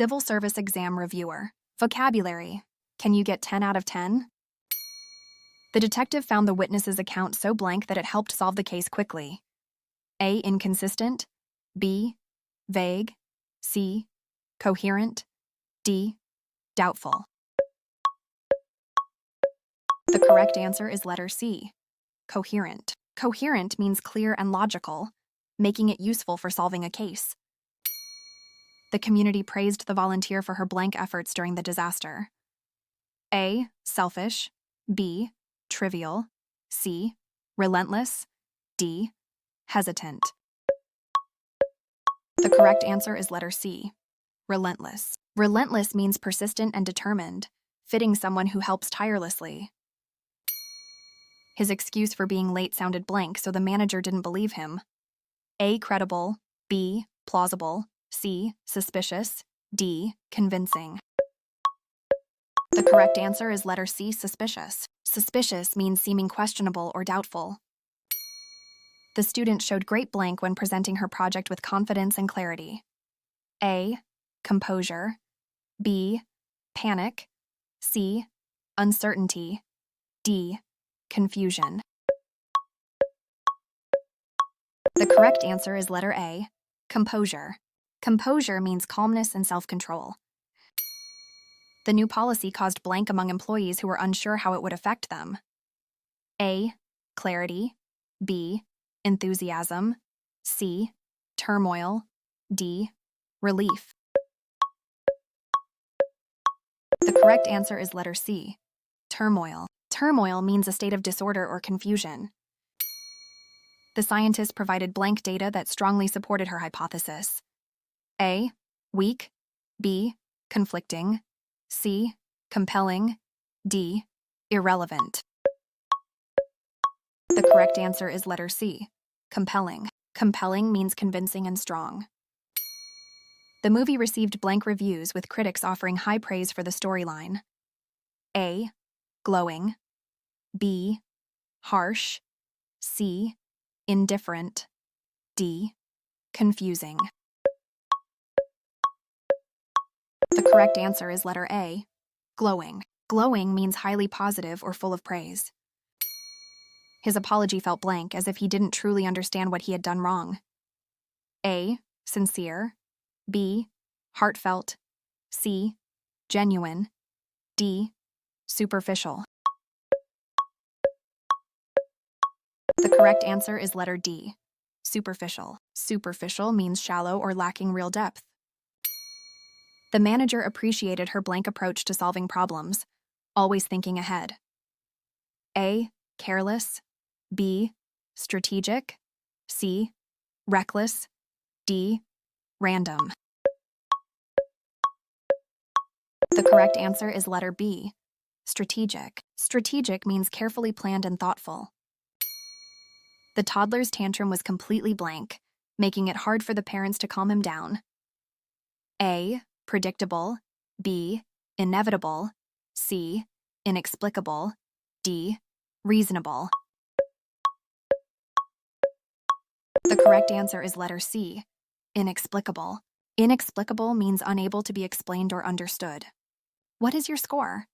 Civil Service Exam Reviewer. Vocabulary. Can you get 10 out of 10? The detective found the witness's account so blank that it helped solve the case quickly. A. Inconsistent. B. Vague. C. Coherent. D. Doubtful. The correct answer is letter C. Coherent. Coherent means clear and logical, making it useful for solving a case. The community praised the volunteer for her blank efforts during the disaster. A. Selfish. B. Trivial. C. Relentless. D. Hesitant. The correct answer is letter C. Relentless. Relentless means persistent and determined, fitting someone who helps tirelessly. His excuse for being late sounded blank, so the manager didn't believe him. A. Credible. B. Plausible. C. Suspicious. D. Convincing. The correct answer is letter C. Suspicious. Suspicious means seeming questionable or doubtful. The student showed great blank when presenting her project with confidence and clarity. A. Composure. B. Panic. C. Uncertainty. D. Confusion. The correct answer is letter A. Composure. Composure means calmness and self-control. The new policy caused blank among employees who were unsure how it would affect them. A. Clarity. B. Enthusiasm. C. Turmoil. D. Relief. The correct answer is letter C. Turmoil. Turmoil means a state of disorder or confusion. The scientist provided blank data that strongly supported her hypothesis. A. Weak. B. Conflicting. C. Compelling. D. Irrelevant. The correct answer is letter C. Compelling. Compelling means convincing and strong. The movie received blank reviews, with critics offering high praise for the storyline. A. Glowing. B. Harsh. C. Indifferent. D. Confusing. The correct answer is letter A. Glowing. Glowing means highly positive or full of praise. His apology felt blank, as if he didn't truly understand what he had done wrong. A. Sincere. B. Heartfelt. C. Genuine. D. Superficial. The correct answer is letter D. Superficial. Superficial means shallow or lacking real depth. The manager appreciated her blank approach to solving problems, always thinking ahead. A. Careless. B. Strategic. C. Reckless. D. Random. The correct answer is letter B. Strategic. Strategic means carefully planned and thoughtful. The toddler's tantrum was completely blank, making it hard for the parents to calm him down. A. Predictable. B. Inevitable. C. Inexplicable. D. Reasonable. The correct answer is letter C. Inexplicable. Inexplicable means unable to be explained or understood. What is your score?